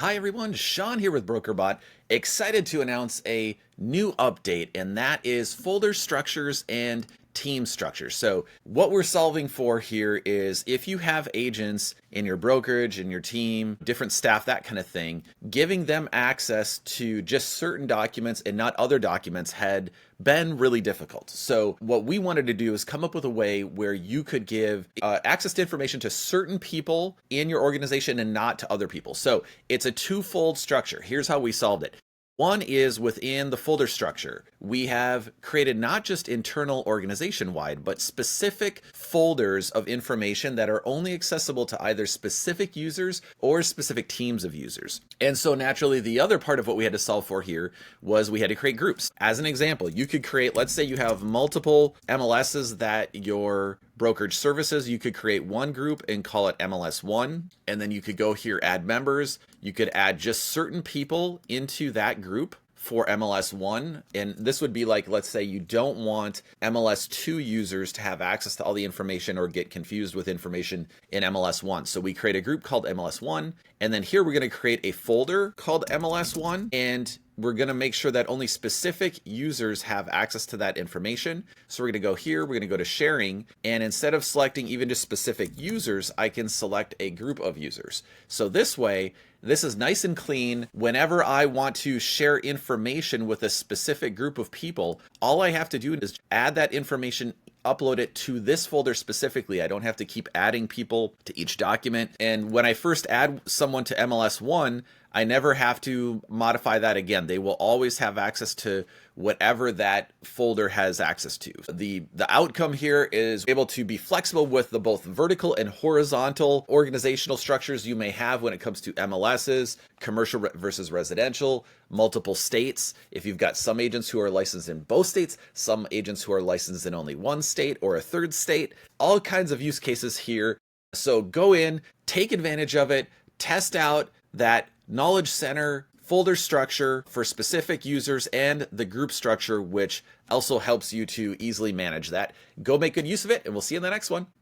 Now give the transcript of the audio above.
Hi everyone, Sean here with BrokerBot. Excited to announce a new update, and that is folder structures and team structures. So what we're solving for here is if you have agents in your brokerage, in your team, different staff, that kind of thing, giving them access to just certain documents and not other documents had been really difficult. So what we wanted to do is come up with a way where you could give access to information to certain people in your organization and not to other people. So it's a twofold structure. Here's how we solved it. One is within the folder structure. We have created not just internal organization-wide, but specific folders of information that are only accessible to either specific users or specific teams of users. And so naturally, the other part of what we had to solve for here was we had to create groups. As an example, you could create, let's say you have multiple MLSs that your brokerage services, you could create one group and call it MLS1, and then you could go here, add members. You could add just certain people into that group for MLS1. And this would be like, let's say you don't want MLS2 users to have access to all the information or get confused with information in MLS1. So we create a group called MLS1. And then here we're going to create a folder called MLS1. And we're going to make sure that only specific users have access to that information. So we're going to go here, we're going to go to sharing, and instead of selecting even just specific users, I can select a group of users. So this way, this is nice and clean. Whenever I want to share information with a specific group of people, all I have to do is add that information, upload it to this folder specifically. I don't have to keep adding people to each document. And when I first add someone to MLS1, I never have to modify that again. They will always have access to whatever that folder has access to. The outcome here is able to be flexible with the both vertical and horizontal organizational structures you may have when it comes to MLSs, commercial versus residential, multiple states. If you've got some agents who are licensed in both states, some agents who are licensed in only one state or a third state, all kinds of use cases here. So go in, take advantage of it, test out that knowledge center folder structure for specific users and the group structure, which also helps you to easily manage that. Go make good use of it, and we'll see you in the next one.